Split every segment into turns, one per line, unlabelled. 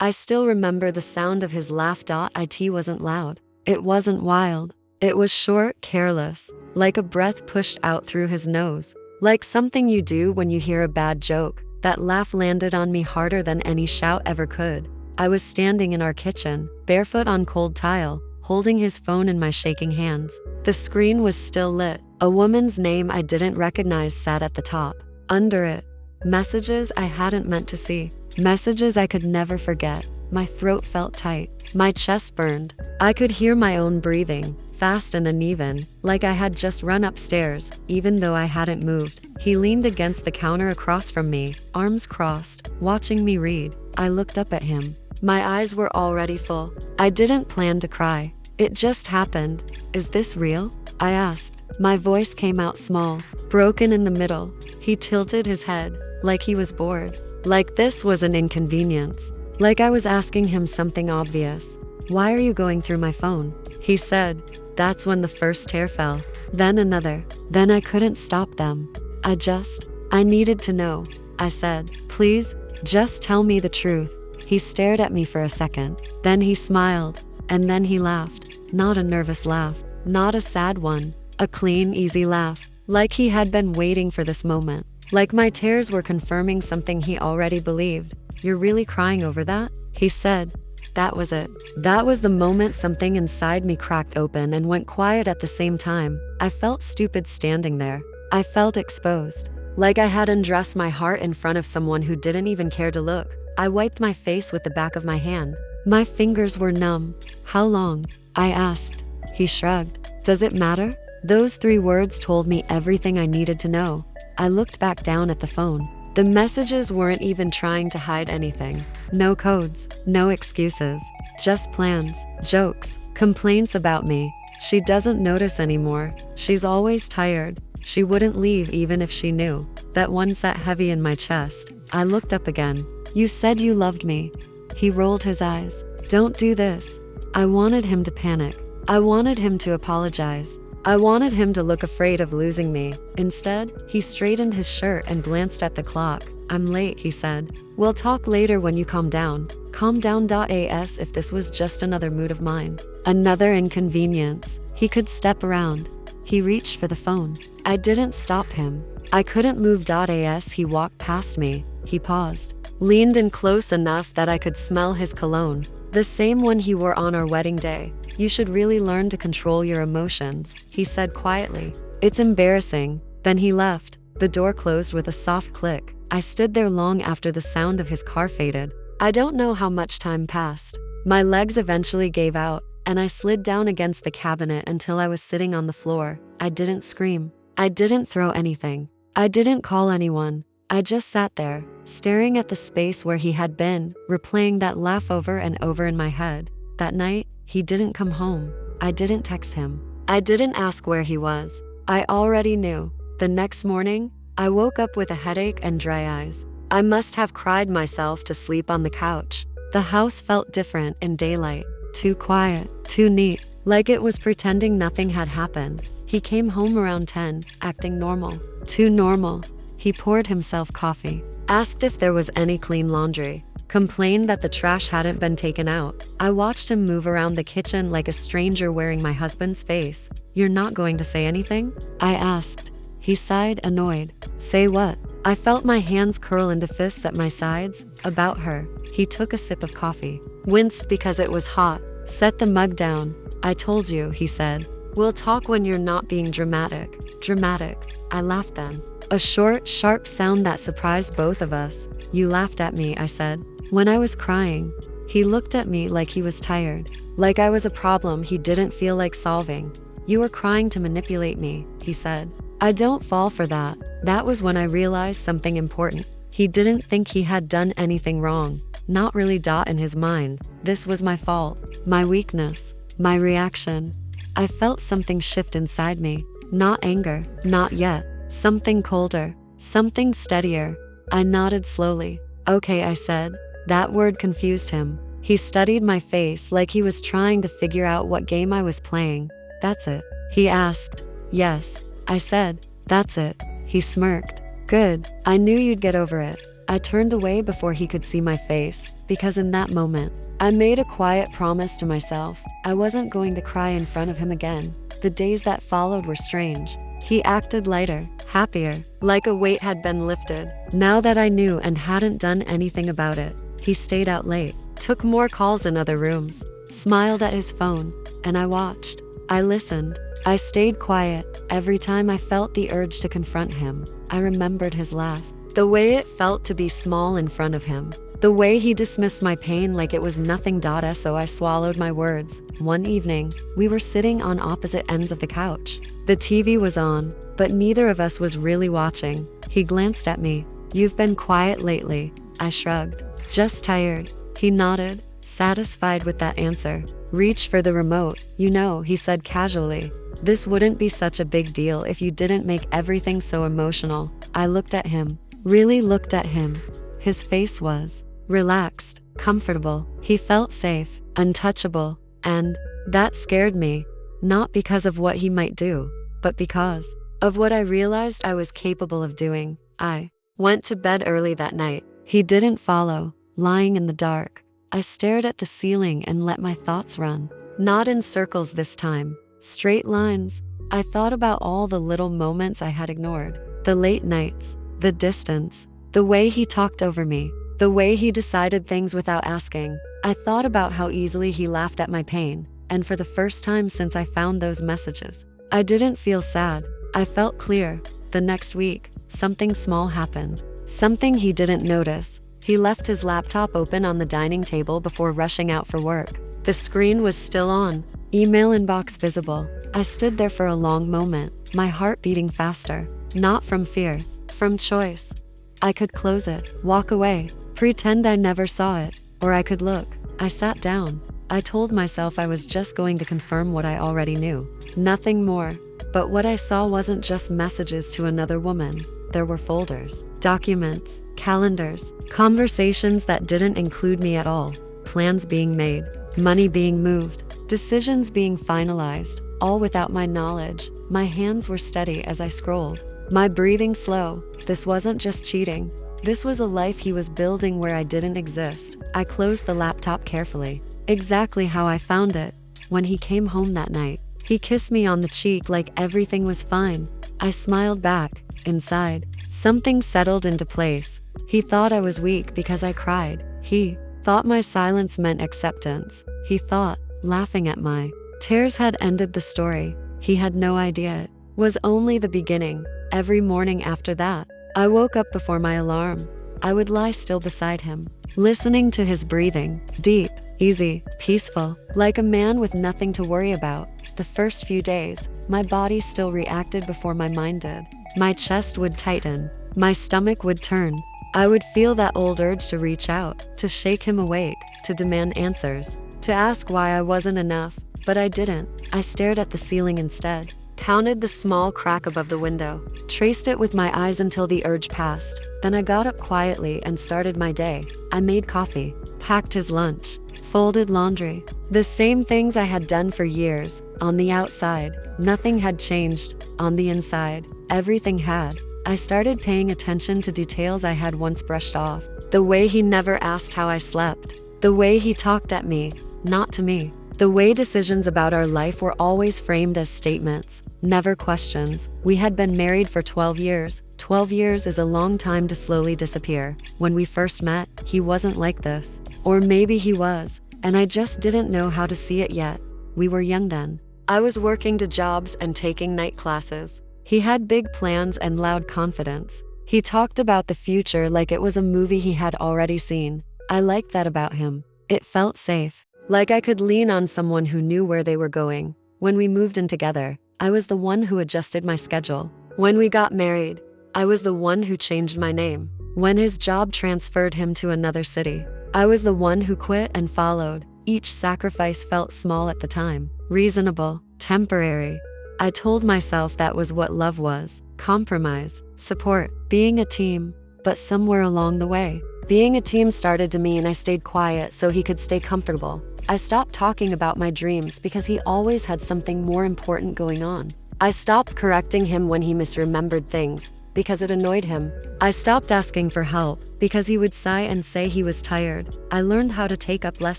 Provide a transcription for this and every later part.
I still remember the sound of his laugh. It wasn't loud. It wasn't wild. It was short, careless, like a breath pushed out through his nose. Like something you do when you hear a bad joke. That laugh landed on me harder than any shout ever could. I was standing in our kitchen, barefoot on cold tile, holding his phone in my shaking hands. The screen was still lit. A woman's name I didn't recognize sat at the top. Under it, messages I hadn't meant to see. Messages I could never forget. My throat felt tight. My chest burned. I could hear my own breathing, fast and uneven, like I had just run upstairs, even though I hadn't moved. He leaned against the counter across from me, arms crossed, watching me read. I looked up at him. My eyes were already full. I didn't plan to cry. It just happened. Is this real? I asked. My voice came out small, broken in the middle. He tilted his head, like he was bored. Like this was an inconvenience. Like I was asking him something obvious. Why are you going through my phone? He said. That's when the first tear fell. Then another. Then I couldn't stop them. I needed to know. I said, please, just tell me the truth. He stared at me for a second. Then he smiled. And then he laughed. Not a nervous laugh. Not a sad one. A clean, easy laugh. Like he had been waiting for this moment. Like my tears were confirming something he already believed. You're really crying over that? He said. That was it. That was the moment something inside me cracked open and went quiet at the same time. I felt stupid standing there. I felt exposed. Like I had undressed my heart in front of someone who didn't even care to look. I wiped my face with the back of my hand. My fingers were numb. How long? I asked. He shrugged. Does it matter? Those 3 words told me everything I needed to know. I looked back down at the phone. The messages weren't even trying to hide anything. No codes, no excuses, just plans, jokes, complaints about me. She doesn't notice anymore. She's always tired. She wouldn't leave even if she knew. That one sat heavy in my chest. I looked up again. You said you loved me. He rolled his eyes. Don't do this. I wanted him to panic. I wanted him to apologize. I wanted him to look afraid of losing me. Instead, he straightened his shirt and glanced at the clock. I'm late, he said. We'll talk later when you calm down. Calm down. As if this was just another mood of mine. Another inconvenience. He could step around. He reached for the phone. I didn't stop him. I couldn't move. As he walked past me, he paused. Leaned in close enough that I could smell his cologne. The same one he wore on our wedding day. You should really learn to control your emotions, he said quietly. It's embarrassing. Then he left. The door closed with a soft click. I stood there long after the sound of his car faded. I don't know how much time passed. My legs eventually gave out, and I slid down against the cabinet until I was sitting on the floor. I didn't scream. I didn't throw anything. I didn't call anyone. I just sat there, staring at the space where he had been, replaying that laugh over and over in my head. That night, he didn't come home. I didn't text him. I didn't ask where he was. I already knew. The next morning, I woke up with a headache and dry eyes. I must have cried myself to sleep on the couch. The house felt different in daylight. Too quiet, too neat, like it was pretending nothing had happened. He came home around 10, acting normal. Too normal. He poured himself coffee, asked if there was any clean laundry, complained that the trash hadn't been taken out. I watched him move around the kitchen like a stranger wearing my husband's face. You're not going to say anything? I asked. He sighed, annoyed. Say what? I felt my hands curl into fists at my sides. About her. He took a sip of coffee, winced because it was hot, set the mug down. I told you, he said. We'll talk when you're not being dramatic. Dramatic. I laughed then. A short, sharp sound that surprised both of us. You laughed at me, I said. When I was crying. He looked at me like he was tired. Like I was a problem he didn't feel like solving. You were crying to manipulate me, he said. I don't fall for that. That was when I realized something important. He didn't think he had done anything wrong. Not really. In his mind, this was my fault, my weakness, my reaction. I felt something shift inside me. Not anger, not yet. Something colder, something steadier. I nodded slowly. Okay, I said. That word confused him. He studied my face like he was trying to figure out what game I was playing. That's it? He asked. Yes, I said. That's it. He smirked. Good. I knew you'd get over it. I turned away before he could see my face. because in that moment, I made a quiet promise to myself. I wasn't going to cry in front of him again. The days that followed were strange. He acted lighter, happier, like a weight had been lifted. Now that I knew and hadn't done anything about it, he stayed out late, took more calls in other rooms, smiled at his phone, and I watched. I listened. I stayed quiet. Every time I felt the urge to confront him, I remembered his laugh. The way it felt to be small in front of him. The way he dismissed my pain like it was nothing. So I swallowed my words. One evening, we were sitting on opposite ends of the couch. The TV was on, but neither of us was really watching. He glanced at me. "You've been quiet lately." I shrugged. "Just tired." He nodded, satisfied with that answer. "Reach for the remote, you know," he said casually. "This wouldn't be such a big deal if you didn't make everything so emotional." I looked at him, really looked at him. His face was relaxed, comfortable. He felt safe, untouchable, and that scared me, not because of what he might do, but because of what I realized I was capable of doing. I went to bed early that night. He didn't follow, lying in the dark. I stared at the ceiling and let my thoughts run. Not in circles this time, straight lines. I thought about all the little moments I had ignored. The late nights, the distance, the way he talked over me, the way he decided things without asking. I thought about how easily he laughed at my pain, and for the first time since I found those messages, I didn't feel sad. I felt clear. The next week, something small happened. Something he didn't notice. He left his laptop open on the dining table before rushing out for work. The screen was still on, email inbox visible. I stood there for a long moment, my heart beating faster. Not from fear, from choice. I could close it, walk away, pretend I never saw it, or I could look. I sat down. I told myself I was just going to confirm what I already knew. Nothing more. But what I saw wasn't just messages to another woman. There were folders, documents, calendars, conversations that didn't include me at all, plans being made, money being moved, decisions being finalized, all without my knowledge. My hands were steady as I scrolled, my breathing slow. This wasn't just cheating. This was a life he was building where I didn't exist. I closed the laptop carefully, exactly how I found it. When he came home that night, he kissed me on the cheek like everything was fine. I smiled back. Inside, something settled into place. He thought I was weak because I cried. He thought my silence meant acceptance. He thought laughing at my tears had ended the story. He had no idea it was only the beginning. Every morning after that, I woke up before my alarm. I would lie still beside him, listening to his breathing, deep, easy, peaceful, like a man with nothing to worry about. The first few days, my body still reacted before my mind did. My chest would tighten, my stomach would turn. I would feel that old urge to reach out, to shake him awake, to demand answers, to ask why I wasn't enough, but I didn't. I stared at the ceiling instead, counted the small crack above the window, traced it with my eyes until the urge passed. Then I got up quietly and started my day. I made coffee, packed his lunch, folded laundry, the same things I had done for years. On the outside, nothing had changed. On the inside, everything had. I started paying attention to details I had once brushed off. The way he never asked how I slept. The way he talked at me, not to me. The way decisions about our life were always framed as statements, never questions. We had been married for 12 years. 12 years is a long time to slowly disappear. When we first met, he wasn't like this. Or maybe he was, and I just didn't know how to see it yet. We were young then. I was working 2 jobs and taking night classes. He had big plans and loud confidence. He talked about the future like it was a movie he had already seen. I liked that about him. It felt safe, like I could lean on someone who knew where they were going. When we moved in together, I was the one who adjusted my schedule. When we got married, I was the one who changed my name. When his job transferred him to another city, I was the one who quit and followed. Each sacrifice felt small at the time, reasonable, temporary. I told myself that was what love was: compromise, support, being a team. But somewhere along the way, being a team started to mean I stayed quiet so he could stay comfortable. I stopped talking about my dreams because he always had something more important going on. I stopped correcting him when he misremembered things. because it annoyed him. I stopped asking for help because he would sigh and say he was tired. I learned how to take up less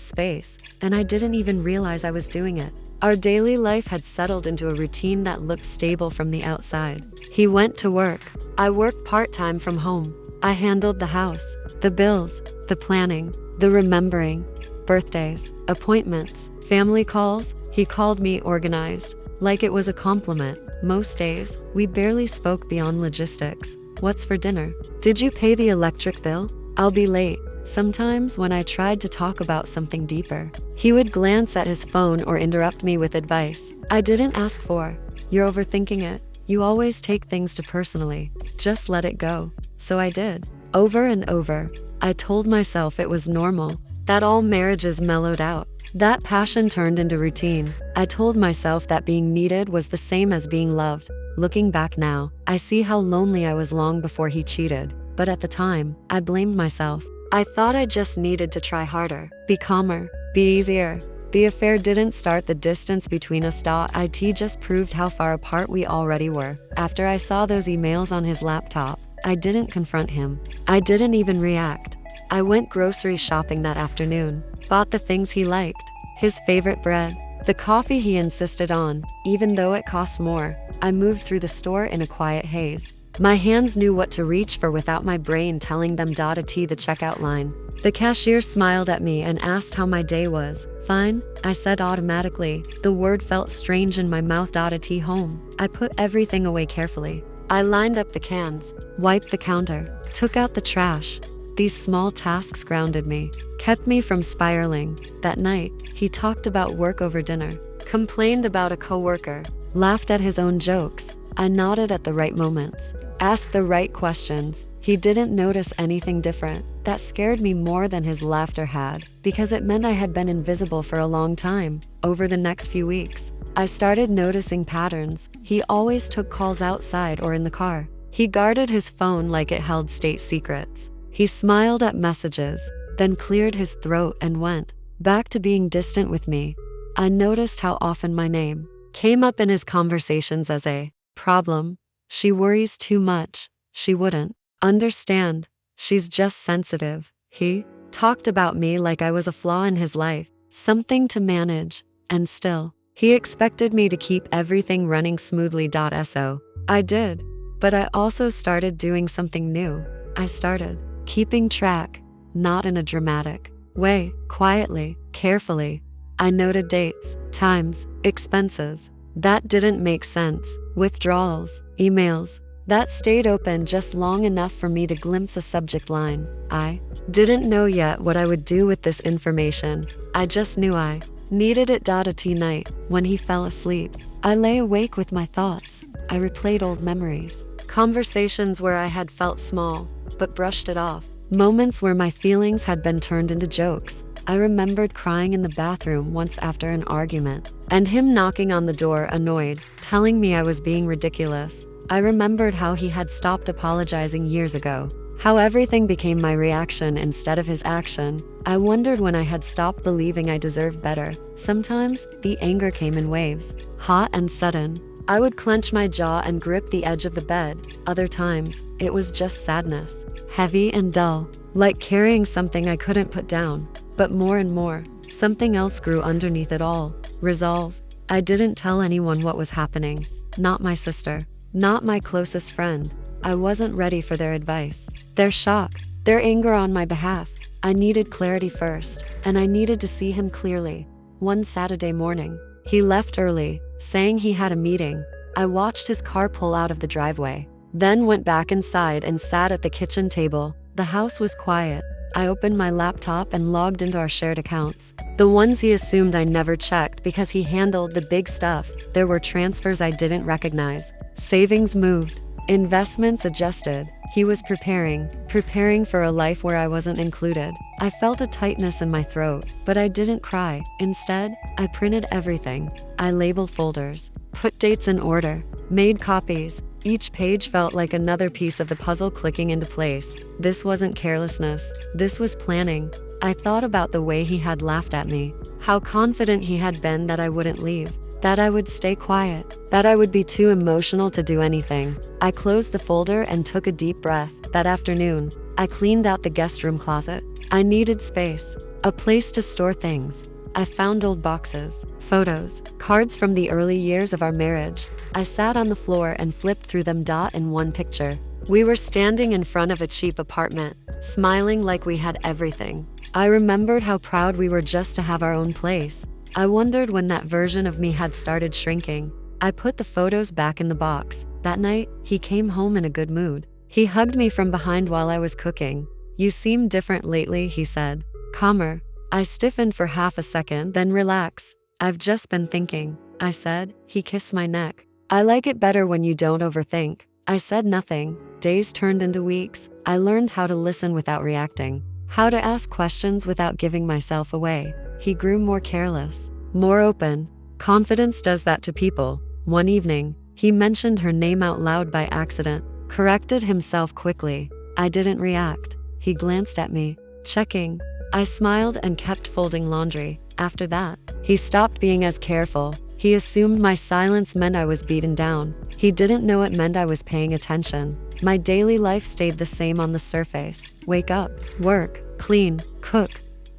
space, and I didn't even realize I was doing it. Our daily life had settled into a routine that looked stable from the outside. He went to work. I worked part-time from home. I handled the house, the bills, the planning, the remembering, birthdays, appointments, family calls. He called me organized, like it was a compliment. Most days, we barely spoke beyond logistics. What's for dinner? Did you pay the electric bill? I'll be late. Sometimes when I tried to talk about something deeper, he would glance at his phone or interrupt me with advice I didn't ask for. You're overthinking it. You always take things too personally. Just let it go. So I did. Over and over, I told myself it was normal, that all marriages mellowed out, that passion turned into routine. I told myself that being needed was the same as being loved. Looking back now, I see how lonely I was long before he cheated. But at the time, I blamed myself. I thought I just needed to try harder, be calmer, be easier. The affair didn't start the distance between us. It just proved how far apart we already were. After I saw those emails on his laptop, I didn't confront him. I didn't even react. I went grocery shopping that afternoon, bought the things he liked, his favorite bread, the coffee he insisted on, even though it cost more. I moved through the store in a quiet haze. My hands knew what to reach for without my brain telling them. The checkout line. The cashier smiled at me and asked how my day was. Fine, I said automatically. The word felt strange in my mouth. Home. I put everything away carefully. I lined up the cans, wiped the counter, took out the trash. These small tasks grounded me, kept me from spiraling. That night, he talked about work over dinner, complained about a coworker, laughed at his own jokes. I nodded at the right moments, asked the right questions. He didn't notice anything different. That scared me more than his laughter had, because it meant I had been invisible for a long time. Over the next few weeks, I started noticing patterns. He always took calls outside or in the car. He guarded his phone like it held state secrets. He smiled at messages, then cleared his throat and went back to being distant with me. I noticed how often my name came up in his conversations as a problem. She worries too much. She wouldn't understand. She's just sensitive. He talked about me like I was a flaw in his life, something to manage, and still, he expected me to keep everything running smoothly. So I did, but I also started doing something new. I started keeping track, not in a dramatic way, quietly, carefully. I noted dates, times, expenses. That didn't make sense. Withdrawals, emails. That stayed open just long enough for me to glimpse a subject line. I didn't know yet what I would do with this information. I just knew I needed it. At night, when he fell asleep, I lay awake with my thoughts. I replayed old memories, conversations where I had felt small, but brushed it off. Moments where my feelings had been turned into jokes. I remembered crying in the bathroom once after an argument, and him knocking on the door annoyed, telling me I was being ridiculous. I remembered how he had stopped apologizing years ago, how everything became my reaction instead of his action. I wondered when I had stopped believing I deserved better. Sometimes, the anger came in waves, hot and sudden. I would clench my jaw and grip the edge of the bed. Other times, it was just sadness, heavy and dull, like carrying something I couldn't put down. But more and more, something else grew underneath it all. Resolve. I didn't tell anyone what was happening. Not my sister. Not my closest friend. I wasn't ready for their advice, their shock, their anger on my behalf. I needed clarity first, and I needed to see him clearly. One Saturday morning, he left early, saying he had a meeting. I watched his car pull out of the driveway, then went back inside and sat at the kitchen table. The house was quiet. I opened my laptop and logged into our shared accounts, the ones he assumed I never checked because he handled the big stuff. There were transfers I didn't recognize. Savings moved. Investments adjusted. He was preparing for a life where I wasn't included. I felt a tightness in my throat, but I didn't cry. Instead, I printed everything. I labeled folders, put dates in order, made copies. Each page felt like another piece of the puzzle clicking into place. This wasn't carelessness. This was planning. I thought about the way he had laughed at me, how confident he had been that I wouldn't leave. that I would stay quiet, that I would be too emotional to do anything. I closed the folder and took a deep breath. That afternoon, I cleaned out the guest room closet. I needed space, a place to store things. I found old boxes, photos, cards from the early years of our marriage. I sat on the floor and flipped through them. In one picture, we were standing in front of a cheap apartment, smiling like we had everything. I remembered how proud we were just to have our own place. I wondered when that version of me had started shrinking. I put the photos back in the box. That night, he came home in a good mood. He hugged me from behind while I was cooking. "You seem different lately," he said. "Calmer." I stiffened for half a second, then relaxed. "I've just been thinking," I said. He kissed my neck. "I like it better when you don't overthink." I said nothing. Days turned into weeks. I learned how to listen without reacting, how to ask questions without giving myself away. He grew more careless, more open. Confidence does that to people. One evening, he mentioned her name out loud by accident, corrected himself quickly. I didn't react. He glanced at me, checking. I smiled and kept folding laundry. After that, he stopped being as careful. He assumed my silence meant I was beaten down. He didn't know it meant I was paying attention. My daily life stayed the same on the surface. Wake up, work, clean, cook.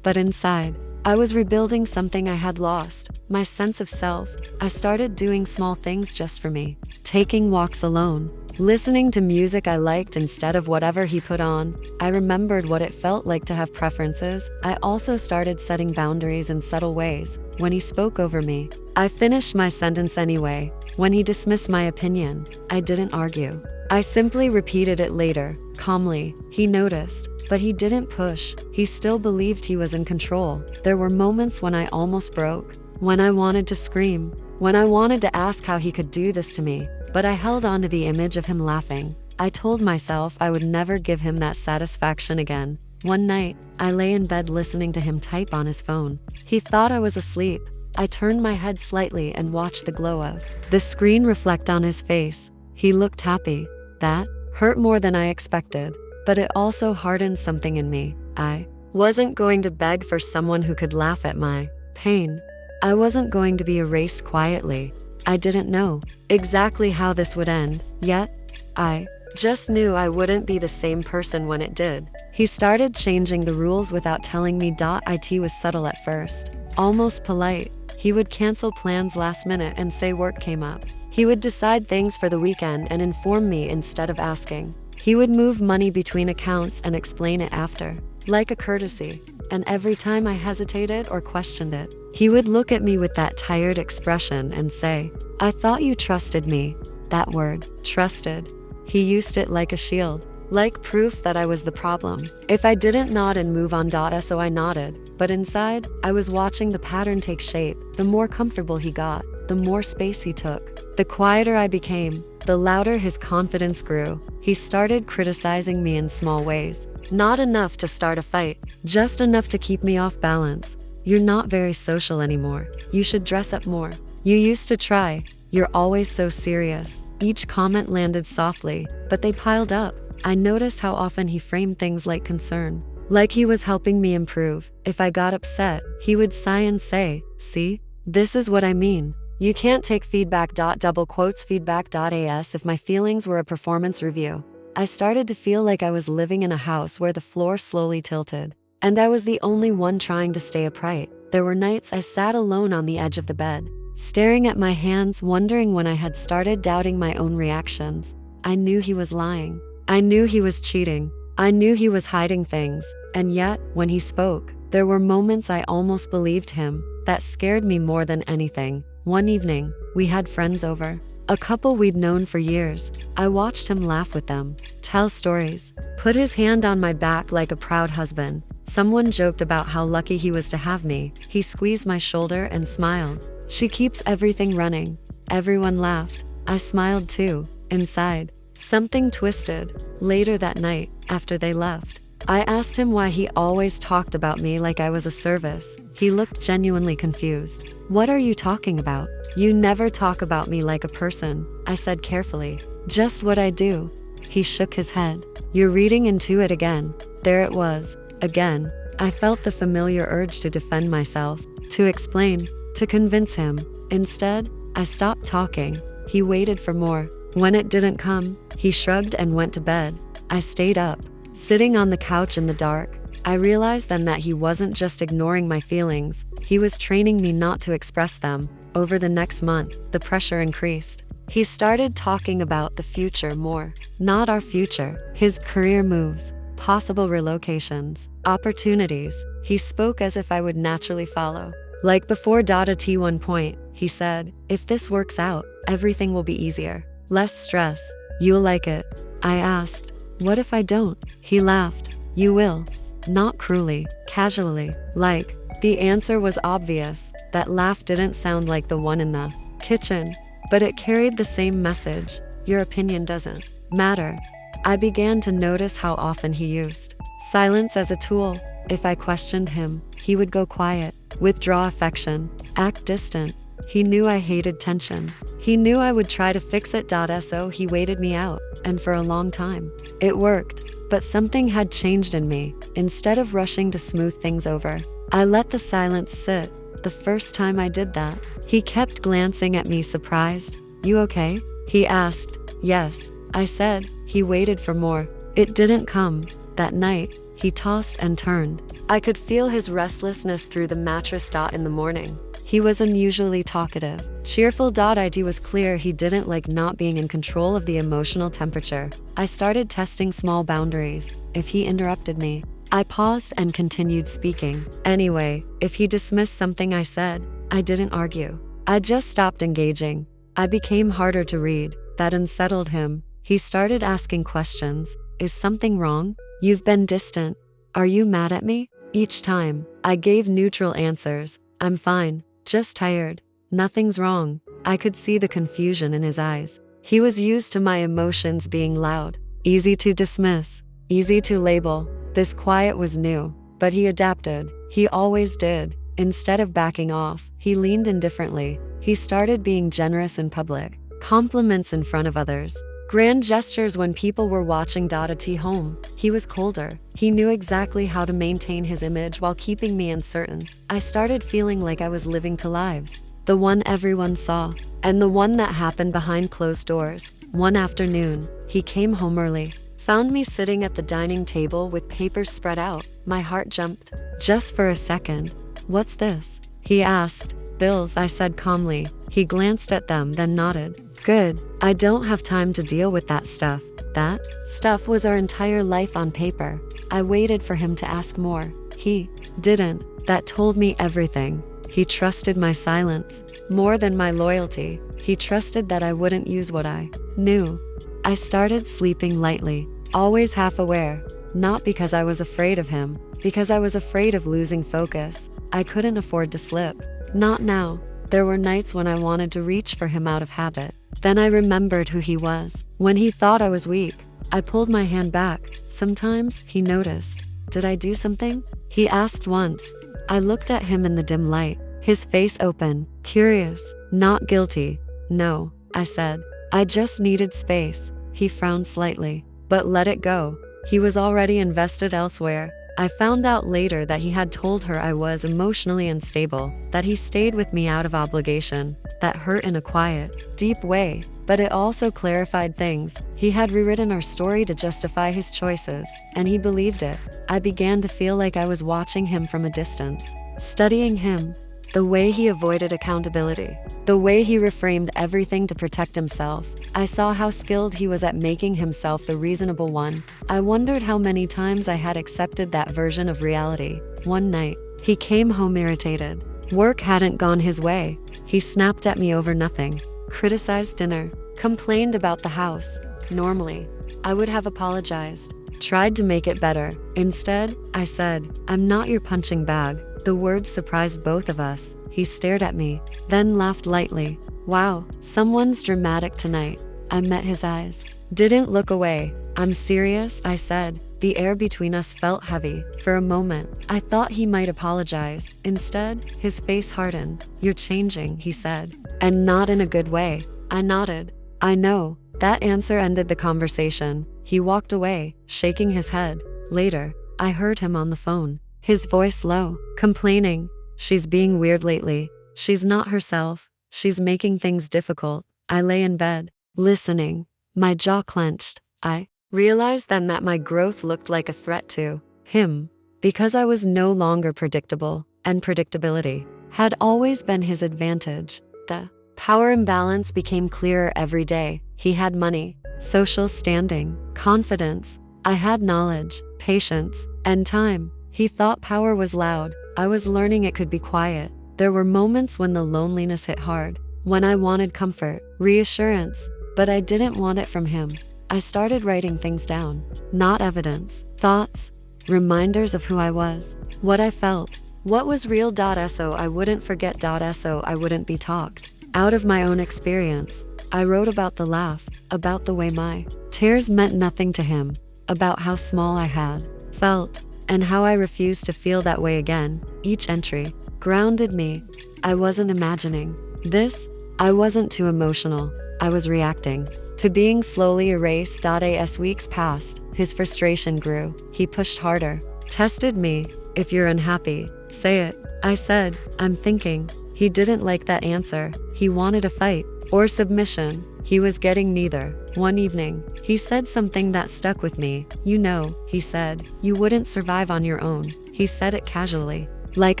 But inside, I was rebuilding something I had lost, my sense of self. I started doing small things just for me, taking walks alone, listening to music I liked instead of whatever he put on. I remembered what it felt like to have preferences. I also started setting boundaries in subtle ways. When he spoke over me, I finished my sentence anyway. When he dismissed my opinion, I didn't argue. I simply repeated it later, calmly. He noticed, but he didn't push. He still believed he was in control. There were moments when I almost broke, when I wanted to scream, when I wanted to ask how he could do this to me. But I held on to the image of him laughing. I told myself I would never give him that satisfaction again. One night, I lay in bed listening to him type on his phone. He thought I was asleep. I turned my head slightly and watched the glow of the screen reflect on his face. He looked happy. That hurt more than I expected, but it also hardened something in me. I wasn't going to beg for someone who could laugh at my pain. I wasn't going to be erased quietly. I didn't know exactly how this would end, yet I just knew I wouldn't be the same person when it did. He started changing the rules without telling me. It was subtle at first, almost polite. He would cancel plans last minute and say work came up. He would decide things for the weekend and inform me instead of asking. He would move money between accounts and explain it after, like a courtesy. And every time I hesitated or questioned it, he would look at me with that tired expression and say, "I thought you trusted me." That word, trusted. He used it like a shield, like proof that I was the problem. If I didn't nod and move on. So I nodded. But inside, I was watching the pattern take shape. The more comfortable he got, the more space he took. The quieter I became, the louder his confidence grew. He started criticizing me in small ways. Not enough to start a fight, just enough to keep me off balance. "You're not very social anymore. You should dress up more. You used to try. You're always so serious." Each comment landed softly, but they piled up. I noticed how often he framed things like concern, like he was helping me improve. If I got upset, he would sigh and say, "See, this is what I mean. You can't take feedback." Feedback.as if my feelings were a performance review. I started to feel like I was living in a house where the floor slowly tilted, and I was the only one trying to stay upright. There were nights I sat alone on the edge of the bed, staring at my hands, wondering when I had started doubting my own reactions. I knew he was lying. I knew he was cheating. I knew he was hiding things. And yet, when he spoke, there were moments I almost believed him. That scared me more than anything. One evening, we had friends over, a couple we'd known for years. I watched him laugh with them, tell stories, put his hand on my back like a proud husband. Someone joked about how lucky he was to have me. He squeezed my shoulder and smiled. "She keeps everything running." Everyone laughed. I smiled too. Inside, something twisted. Later that night, after they left, I asked him why he always talked about me like I was a service. He looked genuinely confused. "What are you talking about? You never talk about me like a person," I said carefully. "Just what I do." He shook his head. "You're reading into it again." There it was, again. I felt the familiar urge to defend myself, to explain, to convince him. Instead, I stopped talking. He waited for more. When it didn't come, he shrugged and went to bed. I stayed up, sitting on the couch in the dark. I realized then that he wasn't just ignoring my feelings, he was training me not to express them. Over the next month, the pressure increased. He started talking about the future more, not our future, his career moves, possible relocations, opportunities. He spoke as if I would naturally follow. Like before at one point, he said, "If this works out, everything will be easier. Less stress. You'll like it." I asked, "What if I don't?" He laughed. "You will." Not cruelly, casually, like. The answer was obvious. That laugh didn't sound like the one in the kitchen, but it carried the same message. Your opinion doesn't matter. I began to notice how often he used silence as a tool. If I questioned him, he would go quiet, withdraw affection, act distant. He knew I hated tension. He knew I would try to fix it. So he waited me out, and for a long time. It worked, but something had changed in me. Instead of rushing to smooth things over, I let the silence sit. The first time I did that, he kept glancing at me surprised. "You okay?" he asked. "Yes," I said. He waited for more. It didn't come. That night, he tossed and turned. I could feel his restlessness through the mattress. In the morning, he was unusually talkative, cheerful. It was clear he didn't like not being in control of the emotional temperature. I started testing small boundaries. If he interrupted me, I paused and continued speaking. Anyway, if he dismissed something I said, I didn't argue. I just stopped engaging. I became harder to read. That unsettled him. He started asking questions. "Is something wrong? You've been distant. Are you mad at me?" Each time, I gave neutral answers. "I'm fine, just tired. Nothing's wrong." I could see the confusion in his eyes. He was used to my emotions being loud, easy to dismiss, easy to label. This quiet was new, but he adapted. He always did. Instead of backing off, he leaned in differently. He started being generous in public, compliments in front of others, grand gestures when people were watching. At home, he was colder. He knew exactly how to maintain his image while keeping me uncertain. I started feeling like I was living two lives. The one everyone saw, and the one that happened behind closed doors. One afternoon, he came home early, found me sitting at the dining table with papers spread out. My heart jumped. Just for a second. "What's this?" he asked. "Bills," I said calmly. He glanced at them, then nodded. "Good. I don't have time to deal with that stuff." That stuff was our entire life on paper. I waited for him to ask more. He didn't. That told me everything. He trusted my silence more than my loyalty. He trusted that I wouldn't use what I knew. I started sleeping lightly, always half aware, not because I was afraid of him, because I was afraid of losing focus. I couldn't afford to slip. Not now. There were nights when I wanted to reach for him out of habit. Then I remembered who he was. When he thought I was weak, I pulled my hand back. Sometimes he noticed. "Did I do something?" he asked once. I looked at him in the dim light, his face open, curious, not guilty. "No," I said. "I just needed space." He frowned slightly, but let it go. He was already invested elsewhere. I found out later that he had told her I was emotionally unstable, that he stayed with me out of obligation. That hurt in a quiet, deep way, but it also clarified things. He had rewritten our story to justify his choices, and he believed it. I began to feel like I was watching him from a distance, studying him, the way he avoided accountability, the way he reframed everything to protect himself. I saw how skilled he was at making himself the reasonable one. I wondered how many times I had accepted that version of reality. One night, he came home irritated. Work hadn't gone his way. He snapped at me over nothing, criticized dinner, complained about the house. Normally, I would have apologized, tried to make it better. Instead, I said, "I'm not your punching bag." The words surprised both of us. He stared at me, then laughed lightly. "Wow, someone's dramatic tonight." I met his eyes. Didn't look away. "I'm serious," I said. The air between us felt heavy. For a moment, I thought he might apologize. Instead, his face hardened. "You're changing," he said. "And not in a good way." I nodded. "I know." That answer ended the conversation. He walked away, shaking his head. Later, I heard him on the phone, his voice low, complaining. "She's being weird lately. She's not herself. She's making things difficult. I lay in bed, listening, my jaw clenched. I realized then that my growth looked like a threat to him, because I was no longer predictable, and predictability had always been his advantage. The power imbalance became clearer every day. He had money, social standing, confidence. I had knowledge, patience, and time. He thought power was loud. I was learning it could be quiet. There were moments when the loneliness hit hard, when I wanted comfort, reassurance, but I didn't want it from him. I started writing things down, not evidence, thoughts, reminders of who I was, what I felt, what was real. So I wouldn't forget. So I wouldn't be talked out of my own experience. I wrote about the laugh, about the way my tears meant nothing to him, about how small I had felt, and how I refused to feel that way again. Each entry grounded me. I wasn't imagining this. I wasn't too emotional. I was reacting to being slowly erased. As weeks passed, his frustration grew. He pushed harder, tested me. If you're unhappy, say it. I said, I'm thinking. He didn't like that answer. He wanted a fight or submission. He was getting neither. One evening, he said something that stuck with me. You know, he said, you wouldn't survive on your own. He said it casually, like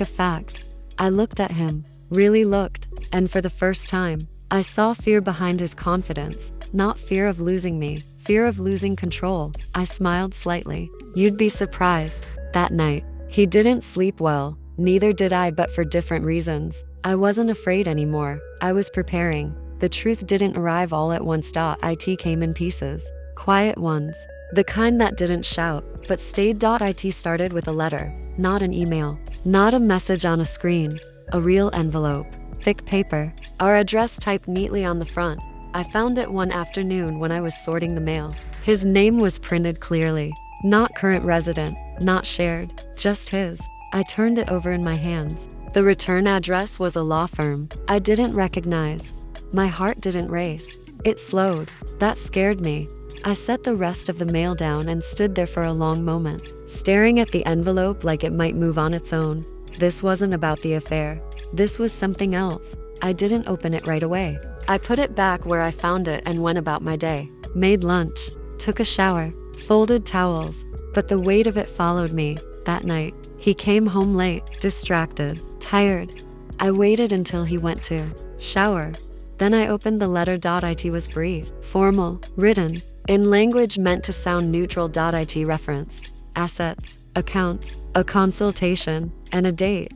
a fact. I looked at him, really looked, and for the first time, I saw fear behind his confidence. Not fear of losing me, fear of losing control. I smiled slightly. You'd be surprised. That night, he didn't sleep well. Neither did I, but for different reasons. I wasn't afraid anymore. I was preparing. The truth didn't arrive all at once. It came in pieces, quiet ones, the kind that didn't shout, but stayed. It started with a letter, not an email, not a message on a screen, a real envelope, thick paper, our address typed neatly on the front. I found it one afternoon when I was sorting the mail. His name was printed clearly, not current resident, not shared, just his. I turned it over in my hands. The return address was a law firm I didn't recognize. My heart didn't race. It slowed. That scared me. I set the rest of the mail down and stood there for a long moment, staring at the envelope like it might move on its own. This wasn't about the affair. This was something else. I didn't open it right away. I put it back where I found it and went about my day. Made lunch, took a shower, folded towels, but the weight of it followed me. That night, he came home late, distracted, tired. I waited until he went to shower. Then I opened the letter. It was brief, formal, written in language meant to sound neutral. It referenced assets, accounts, a consultation, and a date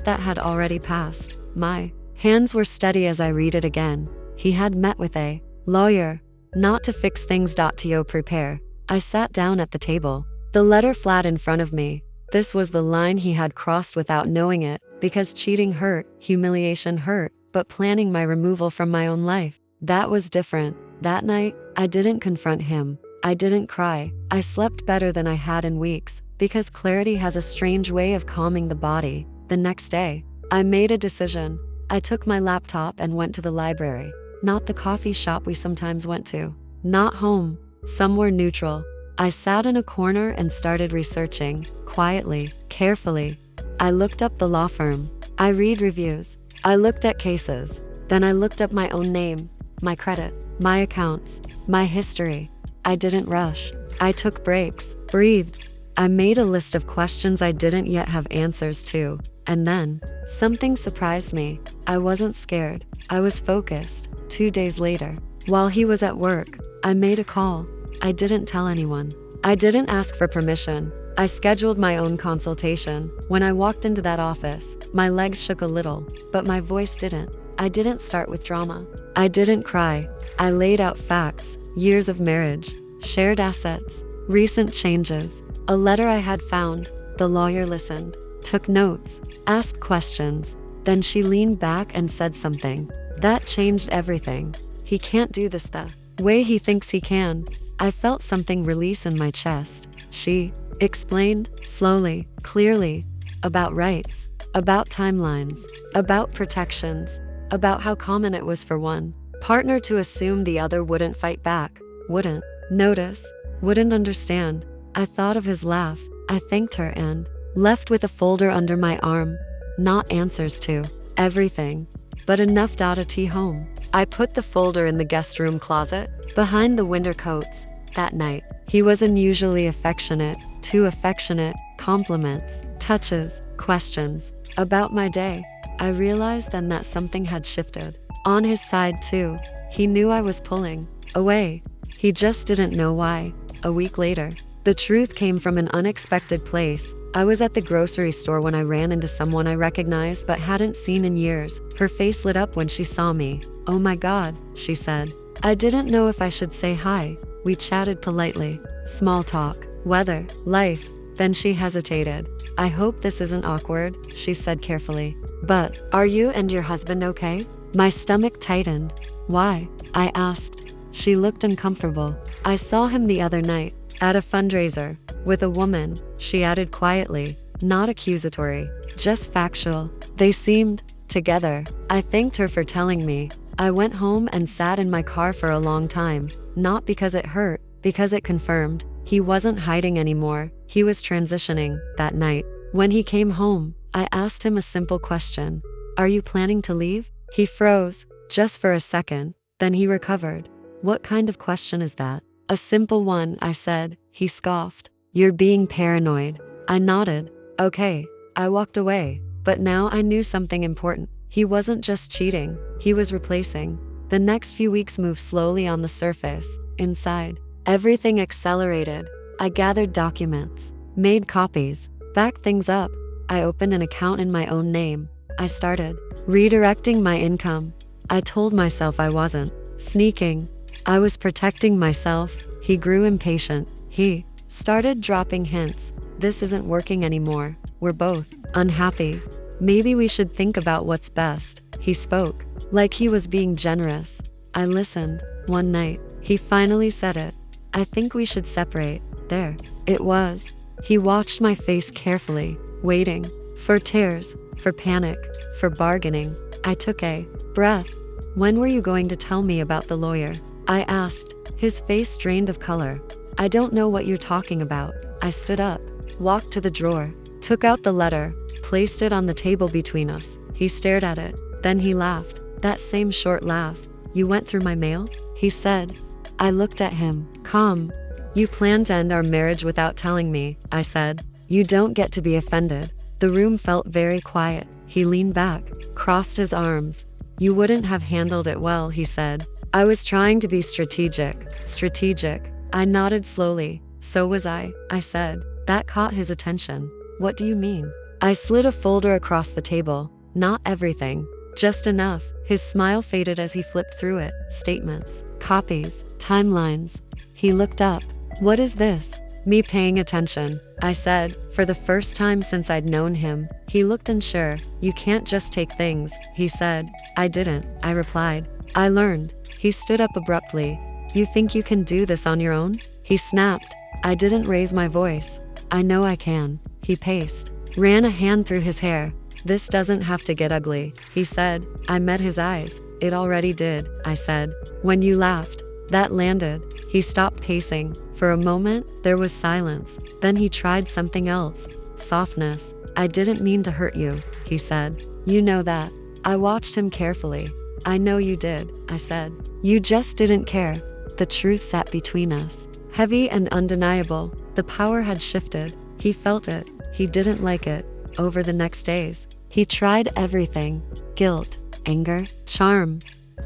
that had already passed. My hands were steady as I read it again. He had met with a lawyer, not to fix things. To prepare. I sat down at the table, the letter flat in front of me. This was the line he had crossed without knowing it, because cheating hurt, humiliation hurt, but planning my removal from my own life, that was different. That night, I didn't confront him. I didn't cry. I slept better than I had in weeks, because clarity has a strange way of calming the body. The next day, I made a decision. I took my laptop and went to the library, not the coffee shop we sometimes went to, not home, somewhere neutral. I sat in a corner and started researching, quietly, carefully. I looked up the law firm. I read reviews. I looked at cases. Then I looked up my own name, my credit, my accounts, my history. I didn't rush. I took breaks, breathed. I made a list of questions I didn't yet have answers to. And then, something surprised me. I wasn't scared. I was focused. 2 days later, while he was at work, I made a call. I didn't tell anyone. I didn't ask for permission. I scheduled my own consultation. When I walked into that office, my legs shook a little, but my voice didn't. I didn't start with drama. I didn't cry. I laid out facts, years of marriage, shared assets, recent changes, a letter I had found. The lawyer listened, took notes, asked questions. Then she leaned back and said something that changed everything. He can't do this the way he thinks he can. I felt something release in my chest. She explained, slowly, clearly, about rights, about timelines, about protections, about how common it was for one partner to assume the other wouldn't fight back, wouldn't notice, wouldn't understand. I thought of his laugh. I thanked her and left with a folder under my arm. Not answers to everything, but enough to tea home. I put the folder in the guest room closet, behind the winter coats. That night, he was unusually affectionate, too affectionate, compliments, touches, questions about my day. I realized then that something had shifted. On his side too, he knew I was pulling away. He just didn't know why. A week later, the truth came from an unexpected place. I was at the grocery store when I ran into someone I recognized but hadn't seen in years. Her face lit up when she saw me. "Oh my God," she said. I didn't know if I should say hi. We chatted politely. Small talk. Weather. Life. Then she hesitated. "I hope this isn't awkward," she said carefully. "But, are you and your husband okay?" My stomach tightened. "Why?" I asked. She looked uncomfortable. "I saw him the other night, at a fundraiser, with a woman," she added quietly, not accusatory, just factual. "They seemed together." I thanked her for telling me. I went home and sat in my car for a long time, not because it hurt, because it confirmed. He wasn't hiding anymore. He was transitioning. That night, when he came home, I asked him a simple question. "Are you planning to leave?" He froze, just for a second, then he recovered. "What kind of question is that?" "A simple one," I said. He scoffed. "You're being paranoid." I nodded. "Okay." I walked away, but now I knew something important. He wasn't just cheating, he was replacing. The next few weeks moved slowly on the surface. Inside, everything accelerated. I gathered documents, made copies, backed things up. I opened an account in my own name. I started redirecting my income. I told myself I wasn't sneaking. I was protecting myself. He grew impatient. He started dropping hints. "This isn't working anymore. We're both unhappy. Maybe we should think about what's best." He spoke like he was being generous. I listened. One night, he finally said it. "I think we should separate." There it was. He watched my face carefully, waiting for tears, for panic, for bargaining. I took a breath. "When were you going to tell me about the lawyer?" I asked. His face drained of color. "I don't know what you're talking about." I stood up, walked to the drawer, took out the letter, placed it on the table between us. He stared at it. Then he laughed. That same short laugh. "You went through my mail?" he said. I looked at him, calm. "You plan to end our marriage without telling me," I said. "You don't get to be offended." The room felt very quiet. He leaned back, crossed his arms. "You wouldn't have handled it well," he said. "I was trying to be strategic." Strategic. I nodded slowly. "So was I said. That caught his attention. "What do you mean?" I slid a folder across the table. "Not everything. Just enough." His smile faded as he flipped through it. Statements, copies, timelines. He looked up. "What is this?" "Me paying attention," I said, for the first time since I'd known him. He looked unsure. "You can't just take things," he said. "I didn't," I replied. "I learned." He stood up abruptly. "You think you can do this on your own?" He snapped. I didn't raise my voice. "I know I can." He paced, ran a hand through his hair. "This doesn't have to get ugly," he said. I met his eyes. "It already did," I said. "When you laughed." That landed. He stopped pacing. For a moment, there was silence. Then he tried something else. Softness. "I didn't mean to hurt you," he said. "You know that." I watched him carefully. "I know you did," I said. "You just didn't care." The truth sat between us, heavy and undeniable. The power had shifted. He felt it. He didn't like it. Over the next days, he tried everything. Guilt, anger, charm.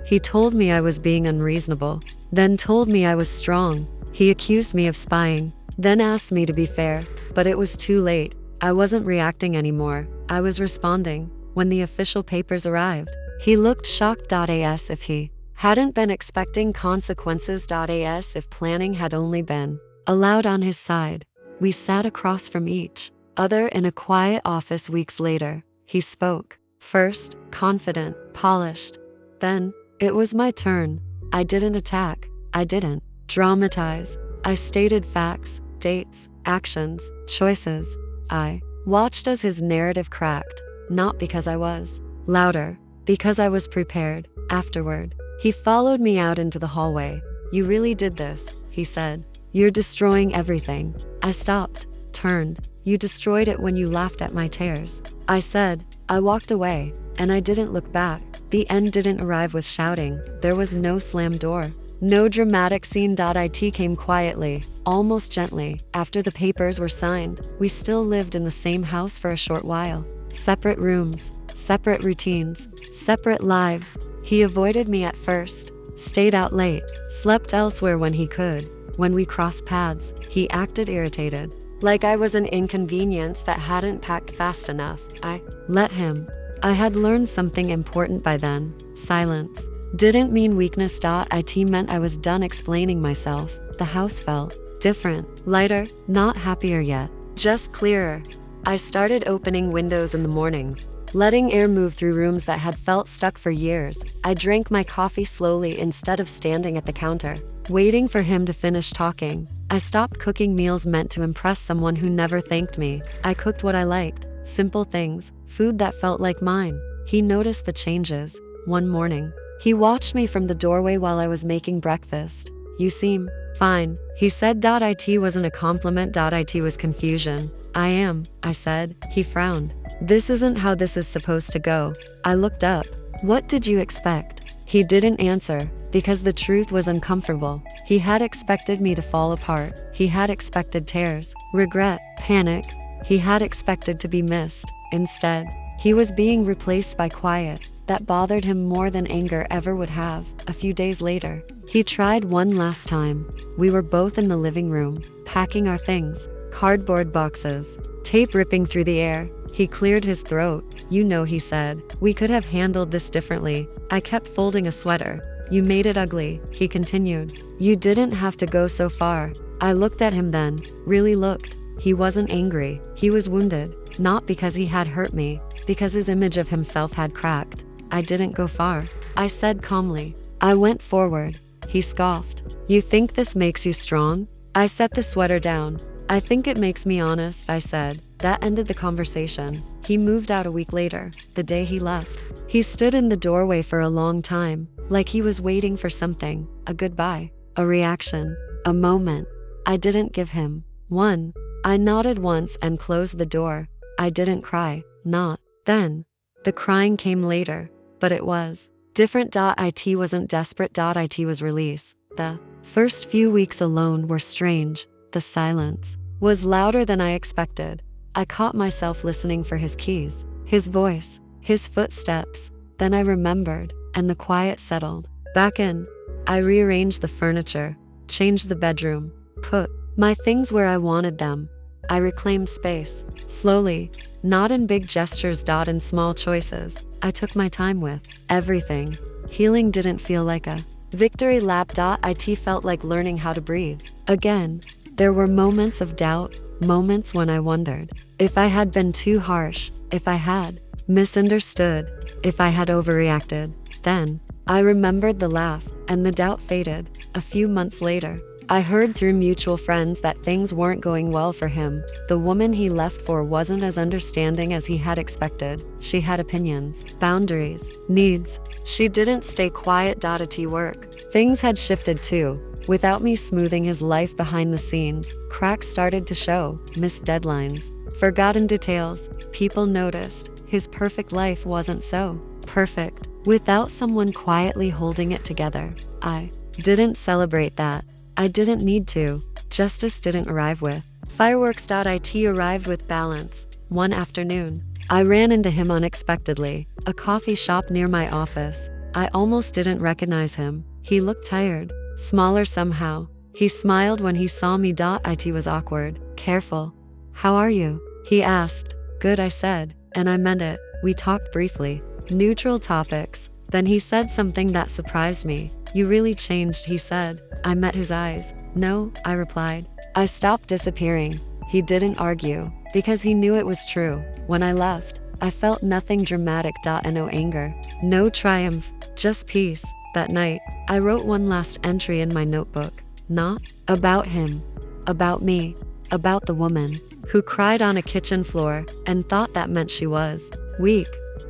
He told me I was being unreasonable, then told me I was strong. He accused me of spying, then asked me to be fair. But it was too late. I wasn't reacting anymore. I was responding. When the official papers arrived, he looked shocked. As if he hadn't been expecting consequences. As if planning had only been allowed on his side. We sat across from each other in a quiet office. Weeks later, he spoke. First, confident, polished. Then, it was my turn. I didn't attack. I didn't dramatize. I stated facts, dates, actions, choices. I watched as his narrative cracked, not because I was louder, because I was prepared. Afterward, he followed me out into the hallway. "You really did this," he said. "You're destroying everything." I stopped, turned. "You destroyed it when you laughed at my tears," I said. I walked away, and I didn't look back. The end didn't arrive with shouting. There was no slammed door. No dramatic scene. It came quietly, almost gently. After the papers were signed, we still lived in the same house for a short while. Separate rooms, separate routines, separate lives. He avoided me at first, stayed out late, slept elsewhere when he could. When we crossed paths, he acted irritated, like I was an inconvenience that hadn't packed fast enough. I let him. I had learned something important by then. Silence didn't mean weakness. It meant I was done explaining myself. The house felt different, lighter, not happier yet, just clearer. I started opening windows in the mornings, letting air move through rooms that had felt stuck for years. I drank my coffee slowly instead of standing at the counter, waiting for him to finish talking. I stopped cooking meals meant to impress someone who never thanked me. I cooked what I liked, simple things, food that felt like mine. He noticed the changes. One morning, he watched me from the doorway while I was making breakfast. "You seem fine," he said. It wasn't a compliment. It was confusion. "I am," I said. He frowned. "This isn't how this is supposed to go." I looked up. "What did you expect?" He didn't answer, because the truth was uncomfortable. He had expected me to fall apart. He had expected tears, regret, panic. He had expected to be missed. Instead, he was being replaced by quiet. That bothered him more than anger ever would have. A few days later, he tried one last time. We were both in the living room, packing our things. Cardboard boxes, tape ripping through the air. He cleared his throat. "You know," he said, "we could have handled this differently." I kept folding a sweater. "You made it ugly," he continued. "You didn't have to go so far." I looked at him then, really looked. He wasn't angry. He was wounded, not because he had hurt me, because his image of himself had cracked. "I didn't go far," I said calmly. "I went forward." He scoffed. "You think this makes you strong?" I set the sweater down. "I think it makes me honest," I said. That ended the conversation. He moved out a week later, the day he left. He stood in the doorway for a long time, like he was waiting for something, a goodbye, a reaction, a moment. I didn't give him one. I nodded once and closed the door. I didn't cry, not then. The crying came later, but it was different. It wasn't desperate. It was release. The first few weeks alone were strange. The silence was louder than I expected. I caught myself listening for his keys, his voice, his footsteps. Then I remembered, and the quiet settled back in. I rearranged the furniture, changed the bedroom, put my things where I wanted them. I reclaimed space, slowly, not in big gestures. In small choices I took my time with. Everything. Healing didn't feel like a victory lap. It felt like learning how to breathe again. There were moments of doubt, moments when I wondered if I had been too harsh, if I had misunderstood, if I had overreacted. Then I remembered the laugh, and the doubt faded. A few months later, I heard through mutual friends that things weren't going well for him. The woman he left for wasn't as understanding as he had expected. She had opinions, boundaries, needs. She didn't stay quiet. It work. Things had shifted too. Without me smoothing his life behind the scenes, cracks started to show, missed deadlines, forgotten details. People noticed his perfect life wasn't so perfect without someone quietly holding it together. I didn't celebrate that. I didn't need to. Justice didn't arrive with fireworks. It arrived with balance. One afternoon, I ran into him unexpectedly, a coffee shop near my office. I almost didn't recognize him. He looked tired, smaller somehow. He smiled when he saw me. It was awkward, careful. "How are you?" he asked. "Good," I said, and I meant it. We talked briefly, neutral topics. Then he said something that surprised me. "You really changed," he said. I met his eyes. "No," I replied. I stopped disappearing. He didn't argue, because he knew it was true. When I left, I felt nothing dramatic. And no anger, no triumph, just peace. That night, I wrote one last entry in my notebook. Not about him, about me, about the woman who cried on a kitchen floor and thought that meant she was weak,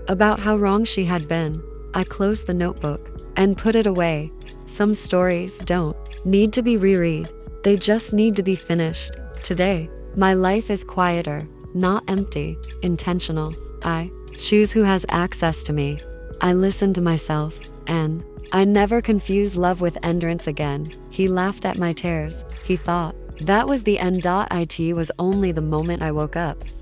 about how wrong she had been. I closed the notebook and put it away. Some stories don't need to be reread. They just need to be finished. Today, my life is quieter, not empty, intentional. I choose who has access to me, I listened to myself, and I never confuse love with endurance again. He laughed at my tears. He thought that was the end. It was only the moment I woke up.